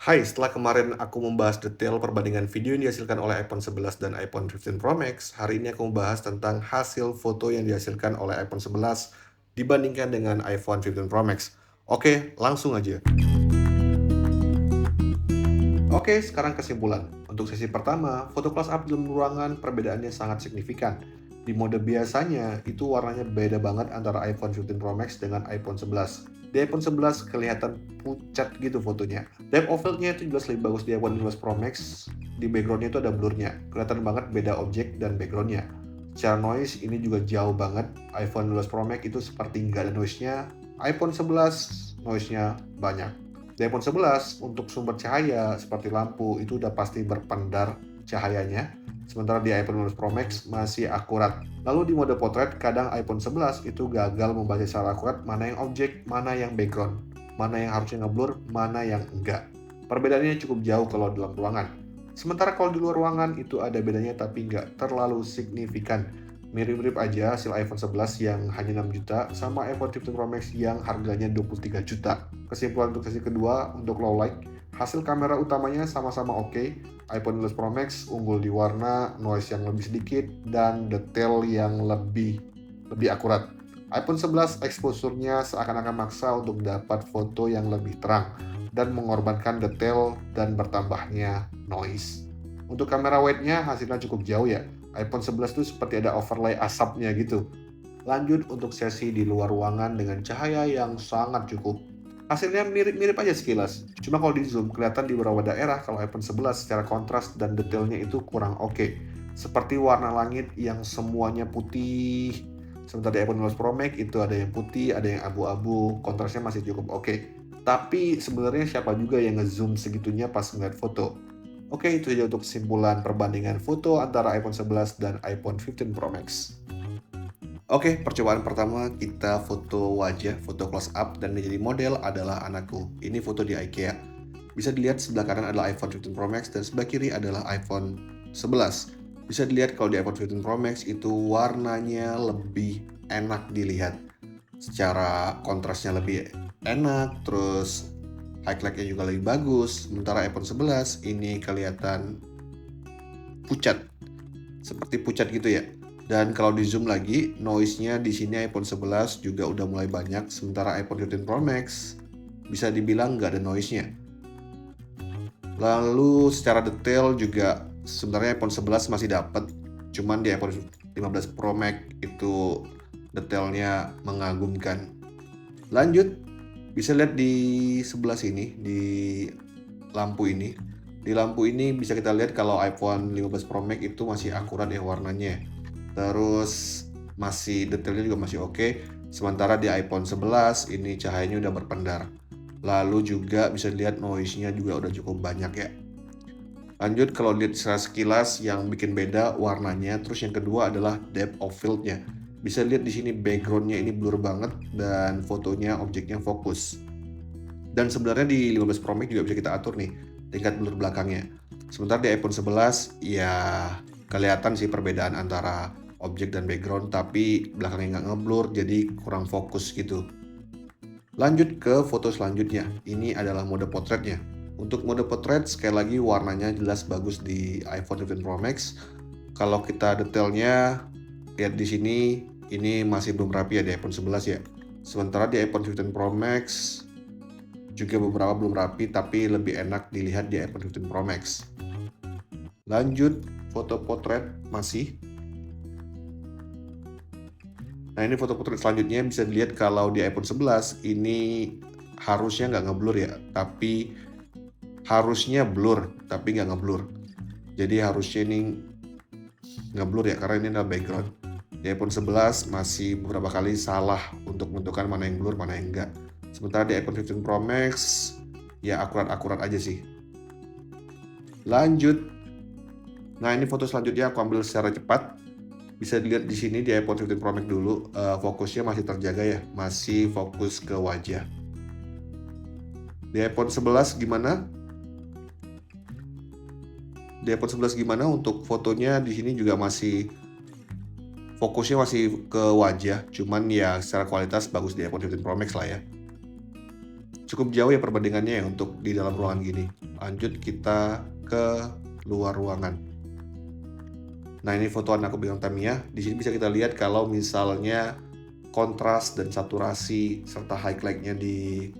Hai, setelah kemarin aku membahas detail perbandingan video yang dihasilkan oleh iPhone 11 dan iPhone 15 Pro Max, hari ini aku membahas tentang hasil foto yang dihasilkan oleh iPhone 11 dibandingkan dengan iPhone 15 Pro Max. Oke, langsung aja. Oke, sekarang kesimpulan. Untuk sesi pertama, foto close up dalam ruangan perbedaannya sangat signifikan. Di mode biasanya, itu warnanya beda banget antara iPhone 15 Pro Max dengan iPhone 11. Di iPhone 11 kelihatan pucat gitu fotonya. Depth of field-nya itu jelas lebih bagus di iPhone 15 Pro Max. Di background-nya itu ada blur-nya. Kelihatan banget beda objek dan background-nya. Secara noise, ini juga jauh banget. iPhone 15 Pro Max itu seperti nggak ada noise-nya. iPhone 11, noise-nya banyak. Di iPhone 11, untuk sumber cahaya seperti lampu itu udah pasti berpendar cahayanya, sementara di iPhone 15 Pro Max masih akurat. Lalu di mode potret, kadang iPhone 11 itu gagal membaca secara akurat mana yang objek, mana yang background, mana yang harusnya ngeblur, mana yang enggak. Perbedaannya cukup jauh kalau dalam ruangan. Sementara kalau di luar ruangan itu ada bedanya tapi nggak terlalu signifikan. Mirip-mirip aja hasil iPhone 11 yang hanya 6 juta sama iPhone 15 Pro Max yang harganya 23 juta. Kesimpulan untuk sesi kedua, untuk low light, hasil kamera utamanya sama-sama oke. iPhone 11 Pro Max unggul di warna, noise yang lebih sedikit, dan detail yang lebih akurat. iPhone 11 exposure-nya seakan-akan maksa untuk dapat foto yang lebih terang dan mengorbankan detail dan bertambahnya noise. Untuk kamera wide-nya hasilnya cukup jauh ya. iPhone 11 tuh seperti ada overlay asapnya gitu. Lanjut untuk sesi di luar ruangan dengan cahaya yang sangat cukup. Hasilnya mirip-mirip aja sekilas. Cuma kalau di zoom kelihatan di beberapa daerah kalau iPhone 11 secara kontras dan detailnya itu kurang oke. Seperti warna langit yang semuanya putih. Sementara di iPhone 11 Pro Max itu ada yang putih, ada yang abu-abu, kontrasnya masih cukup oke. Tapi sebenarnya siapa juga yang ngezoom segitunya pas ngeliat foto? Oke, itu saja untuk kesimpulan perbandingan foto antara iPhone 11 dan iPhone 15 Pro Max. Oke, percobaan pertama kita foto wajah, foto close up, dan menjadi model adalah anakku. Ini foto di IKEA. Bisa dilihat sebelah kanan adalah iPhone 15 Pro Max dan sebelah kiri adalah iPhone 11. Bisa dilihat kalau di iPhone 15 Pro Max itu warnanya lebih enak dilihat. Secara kontrasnya lebih enak, terus highlight-nya juga lebih bagus. Sementara iPhone 11 ini kelihatan pucat, seperti pucat gitu ya. Dan kalau di zoom lagi, noise-nya di sini iPhone 11 juga udah mulai banyak, sementara iPhone 15 Pro Max bisa dibilang nggak ada noise-nya. Lalu secara detail juga sebenarnya iPhone 11 masih dapat, cuman di iPhone 15 Pro Max itu detailnya mengagumkan. Lanjut, bisa lihat di sebelah sini, di lampu ini. Di lampu ini bisa kita lihat kalau iPhone 15 Pro Max itu masih akurat ya warnanya. Terus masih detailnya juga masih oke. Sementara di iPhone 11 ini cahayanya udah berpendar. Lalu juga bisa dilihat noise-nya juga udah cukup banyak ya. Lanjut kalau lihat secara sekilas yang bikin beda warnanya. Terus yang kedua adalah depth of field-nya. Bisa lihat di sini background-nya ini blur banget dan fotonya objeknya fokus. Dan sebenarnya di 15 Pro Max juga bisa kita atur nih tingkat blur belakangnya. Sementara di iPhone 11 ya kelihatan sih perbedaan antara objek dan background, tapi belakangnya nggak ngeblur jadi kurang fokus gitu. Lanjut ke foto selanjutnya. Ini adalah mode potretnya. Untuk mode potret sekali lagi warnanya jelas bagus di iPhone 15 Pro Max. Kalau kita detailnya lihat di sini ini masih belum rapi ya di iPhone 11 ya. Sementara di iPhone 15 Pro Max juga beberapa belum rapi tapi lebih enak dilihat di iPhone 15 Pro Max. Lanjut foto potret masih. Nah ini foto potret selanjutnya bisa dilihat kalau di iPhone 11 ini harusnya nggak ngeblur ya, tapi harusnya blur tapi nggak ngeblur. Jadi harusnya ini ngeblur ya karena ini adalah background. Di iPhone 11 masih beberapa kali salah untuk menentukan mana yang blur mana yang enggak. Sementara di iPhone 15 Pro Max ya akurat-akurat aja sih. Lanjut. Nah ini foto selanjutnya aku ambil secara cepat. Bisa dilihat di sini di iPhone 15 Pro Max dulu fokusnya masih terjaga ya, masih fokus ke wajah. Di iPhone 11 gimana? Di iPhone 11 gimana untuk fotonya di sini juga masih fokusnya masih ke wajah, cuman ya secara kualitas bagus di iPhone 15 Pro Max lah ya. Cukup jauh ya perbandingannya ya untuk di dalam ruangan gini. Lanjut kita ke luar ruangan. Nah, ini fotoan aku pegang Tamiya. Di sini bisa kita lihat kalau misalnya kontras dan saturasi serta highlight-nya di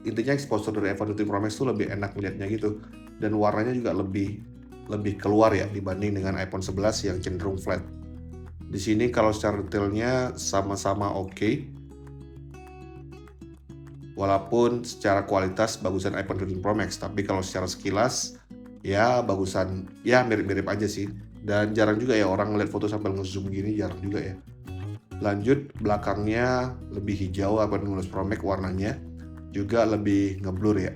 intinya exposure dari iPhone 15 Pro Max tuh lebih enak melihatnya gitu. Dan warnanya juga lebih keluar ya dibanding dengan iPhone 11 yang cenderung flat. Di sini kalau secara detailnya sama-sama oke. Walaupun secara kualitas bagusan iPhone 15 Pro Max, tapi kalau secara sekilas ya bagusan ya mirip-mirip aja sih. Dan jarang juga ya orang ngeliat foto sambil nge-zoom gini, jarang juga ya. Lanjut, belakangnya lebih hijau iPhone 15 Pro Max warnanya, juga lebih ngeblur ya.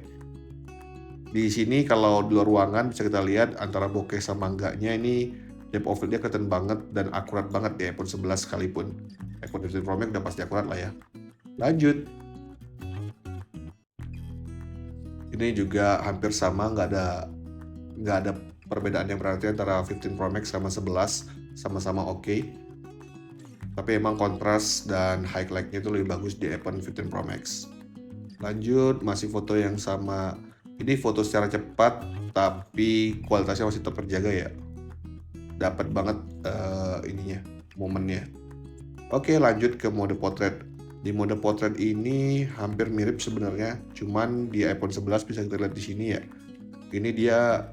Di sini kalau di luar ruangan bisa kita lihat antara bokeh sama enggaknya ini depth of field-nya kelihatan banget dan akurat banget di iPhone 11 sekalipun. iPhone 15 Pro Max udah pasti akurat lah ya. Lanjut. Ini juga hampir sama, nggak ada perbedaan yang berarti antara 15 Pro Max sama 11, sama-sama oke. Tapi emang kontras dan highlight-nya itu lebih bagus di iPhone 15 Pro Max. Lanjut, masih foto yang sama. Ini foto secara cepat, tapi kualitasnya masih tetap terjaga ya. Dapat banget ininya, momennya. Oke, lanjut ke mode portrait. Di mode portrait ini hampir mirip sebenarnya, cuman di iPhone 11 bisa kita lihat di sini ya. Ini dia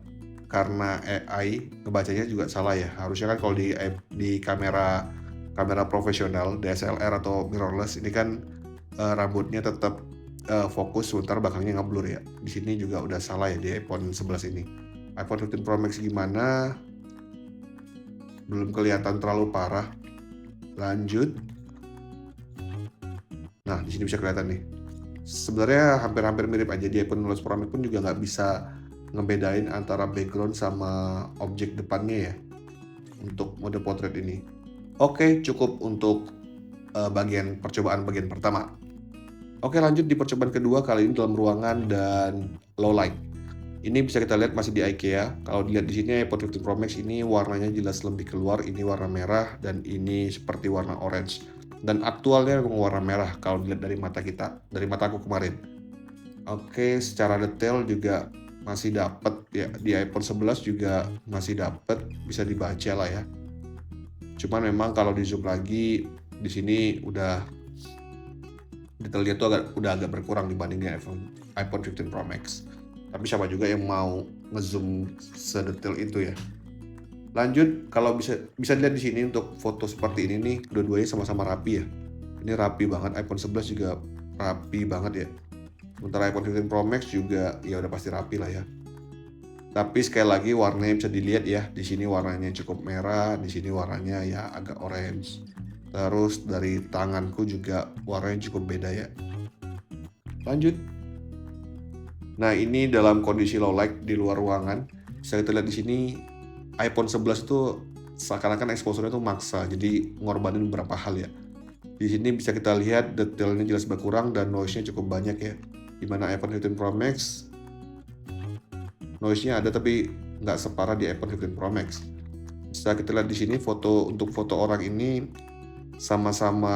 karena AI ngebacanya juga salah ya. Harusnya kan kalau di kamera profesional DSLR atau mirrorless ini kan rambutnya tetap fokus sementara belakangnya ngeblur ya. Di sini juga udah salah ya di iPhone 11 ini. iPhone 15 Pro Max gimana? Belum kelihatan terlalu parah. Lanjut. Nah, di sini bisa kelihatan nih. Sebenarnya hampir-hampir mirip aja di iPhone 15 Pro Max pun juga nggak bisa ngebedain antara background sama objek depannya ya untuk mode portrait ini. Oke, cukup untuk percobaan bagian pertama. Oke, lanjut di percobaan kedua, kali ini dalam ruangan dan low light. Ini bisa kita lihat masih di IKEA. Kalau dilihat di sini iPhone 15 Pro Max ini warnanya jelas lebih keluar. Ini warna merah dan ini seperti warna orange. Dan aktualnya memang warna merah kalau dilihat dari mata kita, dari mataku kemarin. Oke, secara detail juga masih dapat ya, di iPhone 11 juga masih dapat, bisa dibaca lah ya. Cuman memang kalau di zoom lagi di sini udah detailnya tuh udah agak berkurang dibanding iPhone 15 Pro Max. Tapi siapa juga yang mau ngezoom sedetail itu ya. Lanjut, kalau bisa dilihat di sini untuk foto seperti ini nih, dua-duanya sama-sama rapi ya. Ini rapi banget, iPhone 11 juga rapi banget ya. Sementara iPhone 15 Pro Max juga ya udah pasti rapi lah ya. Tapi sekali lagi warnanya bisa dilihat ya, di sini warnanya cukup merah, di sini warnanya ya agak orange. Terus dari tanganku juga warnanya cukup beda ya. Lanjut. Nah, ini dalam kondisi low light di luar ruangan. Bisa kita lihat di sini iPhone 11 itu seakan-akan exposure-nya tuh maksa, jadi ngorbanin beberapa hal ya. Di sini bisa kita lihat detailnya jelas berkurang dan noise-nya cukup banyak ya. Dimana iPhone 15 Pro Max noise-nya ada tapi nggak separah di iPhone 15 Pro Max. Bisa kita lihat di sini untuk foto orang ini sama-sama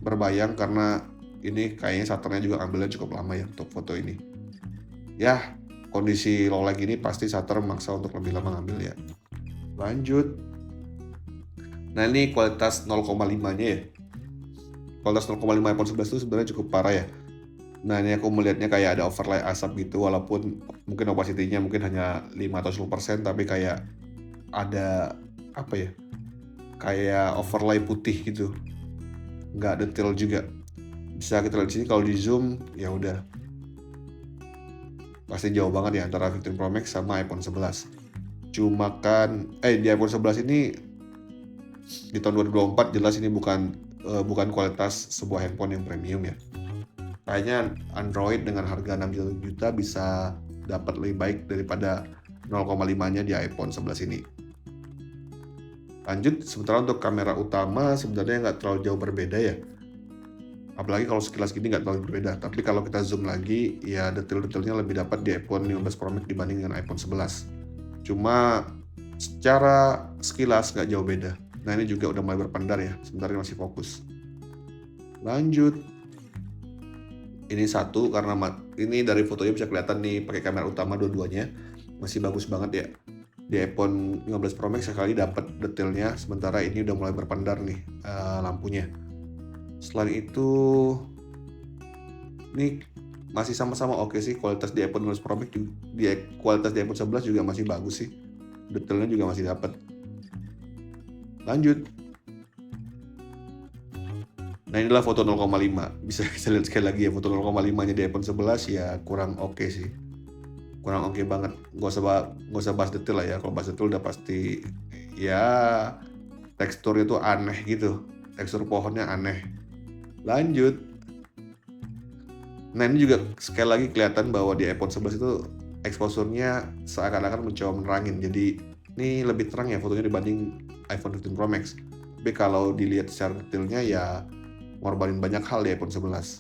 berbayang karena ini kayaknya shutternya juga ambilnya cukup lama ya untuk foto ini. Ya, kondisi low light ini pasti shutter maksa untuk lebih lama ngambil ya. Lanjut. Nah, ini kualitas 0,5-nya ya. Kualitas 0,5 iPhone 11 itu sebenarnya cukup parah ya. Nah, ini aku melihatnya kayak ada overlay asap gitu, walaupun mungkin opacity-nya mungkin hanya 5 atau 10%, tapi kayak ada kayak overlay putih gitu. Nggak detail juga. Bisa kita lihat di sini kalau di zoom ya udah pasti jauh banget ya antara 15 Pro Max sama iPhone 11. Cuma kan di iPhone 11 ini di tahun 2024 jelas ini bukan kualitas sebuah handphone yang premium ya. Kayaknya Android dengan harga 6 juta bisa dapat lebih baik daripada 0,5-nya di iPhone 11 ini. Lanjut, sementara untuk kamera utama sebenarnya nggak terlalu jauh berbeda ya. Apalagi kalau sekilas gini nggak terlalu berbeda. Tapi kalau kita zoom lagi, ya detail-detailnya lebih dapat di iPhone 15 Pro Max dibanding dengan iPhone 11. Cuma secara sekilas nggak jauh beda. Nah, ini juga udah mulai berpendar ya, sebenarnya masih fokus. Lanjut. Ini satu karena ini dari fotonya bisa kelihatan nih pakai kamera utama dua-duanya masih bagus banget ya. Di iPhone 15 Pro Max sekali dapat detailnya, sementara ini udah mulai berpendar nih lampunya. Selain itu, ini masih sama-sama oke sih, kualitas di iPhone 15 Pro Max kualitas di iPhone 11 juga masih bagus sih. Detailnya juga masih dapat. Lanjut. Nah inilah foto 0,5. Bisa lihat sekali lagi ya, foto 0,5-nya di iPhone 11 ya kurang oke sih. Kurang oke banget. Nggak usah bahas detail lah ya. Kalau bahas detail udah pasti ya teksturnya tuh aneh gitu. Tekstur pohonnya aneh. Lanjut. Nah ini juga sekali lagi kelihatan bahwa di iPhone 11 itu exposure-nya seakan-akan mencoba menerangin. Jadi ini lebih terang ya fotonya dibanding iPhone 15 Pro Max. Tapi kalau dilihat secara detailnya ya ngorbanin banyak hal di iPhone 11.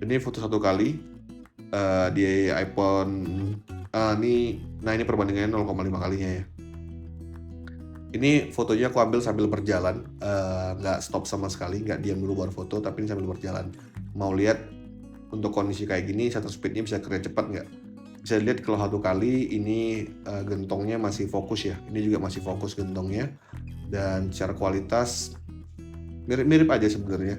Ini foto satu kali di iPhone ini perbandingannya 0,5 kalinya ya. Ini fotonya aku ambil sambil berjalan, nggak stop sama sekali, nggak diam dulu baru foto, tapi ini sambil berjalan. Mau lihat untuk kondisi kayak gini shutter speednya bisa kerja cepat nggak? Bisa lihat kalau satu kali ini gentongnya masih fokus ya. Ini juga masih fokus gentongnya, dan secara kualitas mirip-mirip aja sebenarnya.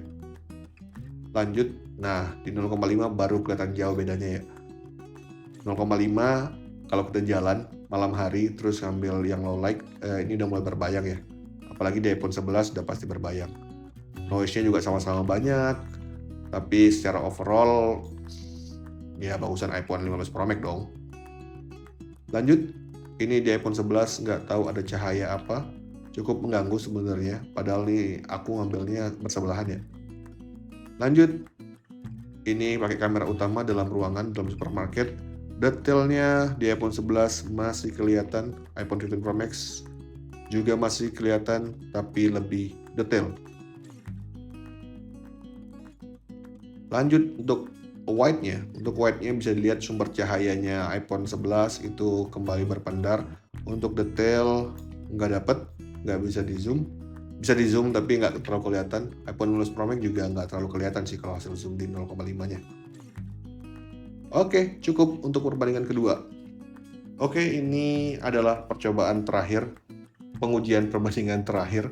Lanjut, nah di 0,5 baru kelihatan jauh bedanya ya. 0,5 kalau kita jalan malam hari terus ngambil yang low light, ini udah mulai berbayang ya. Apalagi di iPhone 11 udah pasti berbayang. Noise-nya juga sama-sama banyak, tapi secara overall ya bagusan iPhone 15 Pro Max dong. Lanjut, ini di iPhone 11 nggak tahu ada cahaya apa, cukup mengganggu sebenarnya, padahal nih aku ngambilnya bersebelahan ya. Lanjut, ini pakai kamera utama dalam ruangan dalam supermarket. Detailnya di iPhone 11 masih kelihatan, iPhone 15 Pro Max juga masih kelihatan tapi lebih detail. Lanjut untuk white-nya bisa dilihat sumber cahayanya iPhone 11 itu kembali berpendar. Untuk detail nggak bisa di zoom tapi nggak terlalu kelihatan. iPhone 15 Pro Max juga nggak terlalu kelihatan sih kalau hasil zoom di 0,5-nya. Oke, cukup untuk perbandingan kedua. Oke, ini adalah percobaan terakhir, pengujian perbandingan terakhir,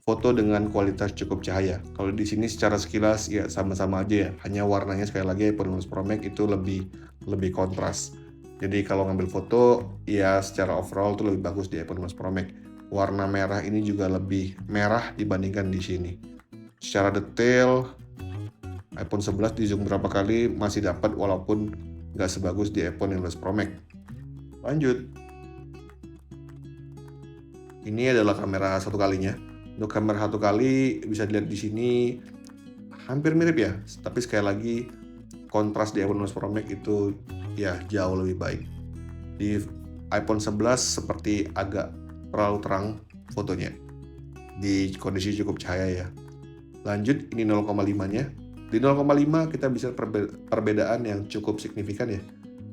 foto dengan kualitas cukup cahaya. Kalau di sini secara sekilas ya sama-sama aja ya, hanya warnanya sekali lagi iPhone 15 Pro Max itu lebih kontras. Jadi kalau ngambil foto ya secara overall tuh lebih bagus di iPhone 15 Pro Max. Warna merah ini juga lebih merah dibandingkan di sini. Secara detail iPhone 11 di zoom berapa kali masih dapat walaupun nggak sebagus di iPhone 15 Pro Max. Lanjut. Ini adalah kamera satu kalinya. Untuk kamera satu kali bisa dilihat di sini hampir mirip ya, tapi sekali lagi kontras di iPhone 15 Pro Max itu ya jauh lebih baik. Di iPhone 11 seperti agak terlalu terang fotonya. Di kondisi cukup cahaya ya. Lanjut, ini 0,5-nya. Di 0,5 kita bisa perbedaan yang cukup signifikan ya.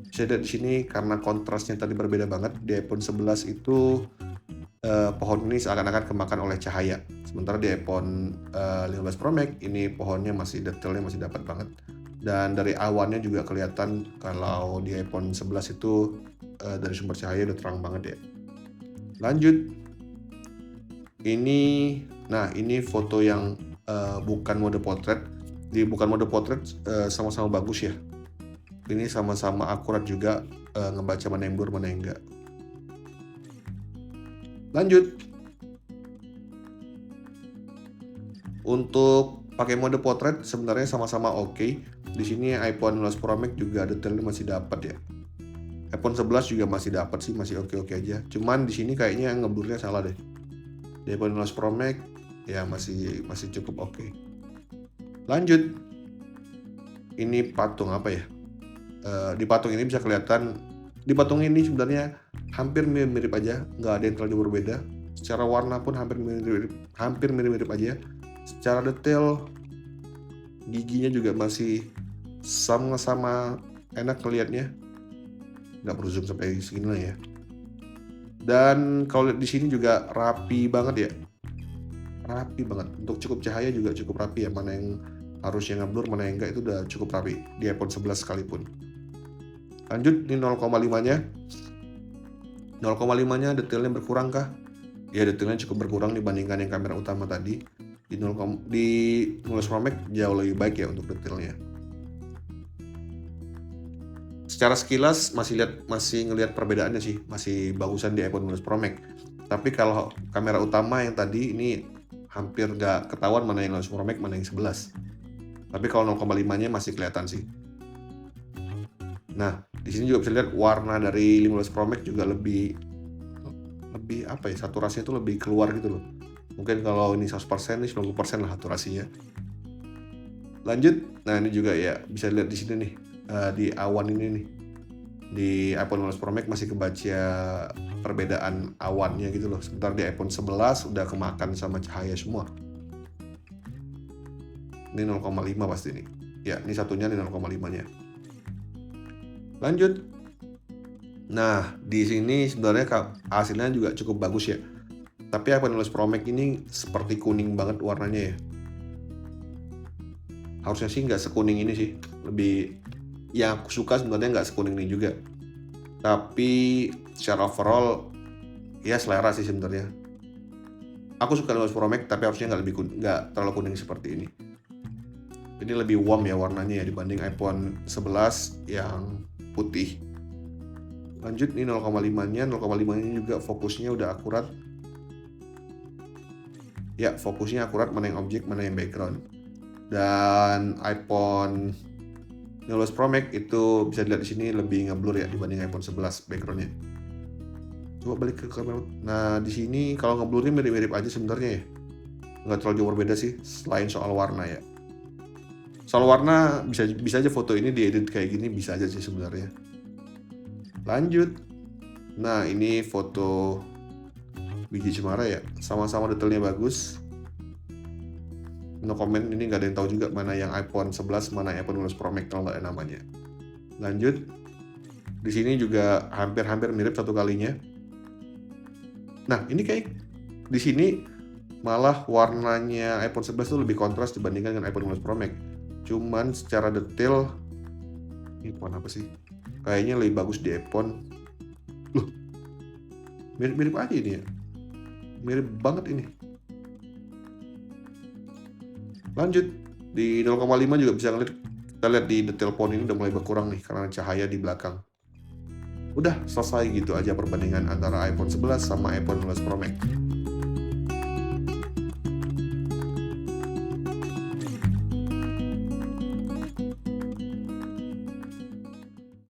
Bisa lihat di sini karena kontrasnya tadi berbeda banget. Di iPhone 11 itu pohon ini seakan-akan kemakan oleh cahaya. Sementara di iPhone 15 Pro Max ini pohonnya detailnya masih dapat banget. Dan dari awannya juga kelihatan kalau di iPhone 11 itu dari sumber cahaya udah terang banget ya. Lanjut. Ini foto yang bukan mode potret. Di bukan mode potret sama-sama bagus ya. Ini sama-sama akurat juga ngebaca mana yang blur mana yang enggak. Lanjut. Untuk pakai mode potret sebenarnya sama-sama oke. Di sini iPhone 15 Pro Max juga detailnya masih dapat ya. iPhone 11 juga masih dapat sih, masih oke-oke aja. Cuman di sini kayaknya ngeblurnya salah deh. Di iPhone 15 Pro Max ya masih cukup oke. Lanjut. Ini patung apa ya? Di patung ini bisa kelihatan, di patung ini sebenarnya hampir mirip-mirip aja, nggak ada yang terlalu berbeda. Secara warna pun hampir mirip-mirip aja. Secara detail giginya juga masih sama-sama enak kelihatnya. Nggak perlu zoom sampai segini lah ya. Dan kalau lihat di sini juga rapi banget ya. Rapi banget. Untuk cukup cahaya juga cukup rapi ya. Mana yang harusnya ngeblur mana yang enggak itu udah cukup rapi di iPhone 11 sekalipun. Lanjut, ini 0,5-nya. 0,5-nya detailnya berkurang kah? Ya, detailnya cukup berkurang dibandingkan yang kamera utama tadi. Di 12 Pro Max jauh lebih baik ya untuk detailnya. Secara sekilas masih ngelihat perbedaannya sih, masih bagusan di iPhone 12 Pro Max. Tapi kalau kamera utama yang tadi ini hampir nggak ketahuan mana yang 12 Pro Max, mana yang 11. Tapi kalau 0,5-nya masih kelihatan sih. Nah, di sini juga bisa lihat warna dari 15 Pro Max juga lebih apa ya, saturasinya itu lebih keluar gitu loh. Mungkin kalau ini 100%, ini 90% lah saturasinya. Lanjut, nah ini juga ya bisa lihat di sini nih, di awan ini nih. Di iPhone 15 Pro Max masih kebaca perbedaan awannya gitu loh. Sebentar di iPhone 11 udah kemakan sama cahaya semua. Ini 0,5 pasti nih. Ya, ini satunya nih 0,5-nya. Lanjut. Nah, di sini sebenarnya hasilnya juga cukup bagus ya. Tapi iPhone 15 Pro Max ini seperti kuning banget warnanya ya. Harusnya sih nggak sekuning ini sih. Lebih yang aku suka sebenarnya nggak sekuning ini juga. Tapi secara overall ya selera sih sebenarnya. Aku suka 15 Pro Max tapi harusnya nggak terlalu kuning seperti ini. Ini lebih warm ya warnanya ya dibanding iPhone 11 yang putih. Lanjut, ini 0,5-nya. 0,5-nya juga fokusnya udah akurat. Ya, fokusnya akurat mana yang objek, mana yang background. Dan iPhone 15 Pro Max itu bisa dilihat di sini lebih ngeblur ya dibanding iPhone 11 backgroundnya. Coba balik ke kamera. Nah, di sini kalau ngeblurnya mirip-mirip aja sebenarnya ya. Nggak terlalu jauh berbeda sih selain soal warna ya. Soal warna bisa aja foto ini diedit kayak gini, bisa aja sih sebenarnya. Lanjut. Nah, ini foto biji cemara ya. Sama-sama detailnya bagus. No comment, ini nggak ada yang tahu juga mana yang iPhone 11, mana iPhone 12 Pro Max kalau nggak ada namanya. Lanjut. Di sini juga hampir-hampir mirip satu kalinya. Nah, ini kayak di sini malah warnanya iPhone 11 tuh lebih kontras dibandingkan dengan iPhone 12 Pro Max. Cuman secara detail ini warna apa sih? Kayaknya lebih bagus di iPhone. Loh, mirip-mirip aja ini ya. Mirip banget ini. Lanjut, di 0,5 juga bisa ngeliat, kita lihat di detail font ini udah mulai berkurang nih karena cahaya di belakang. Udah selesai gitu aja perbandingan antara iPhone 11 sama iPhone 12 Pro Max.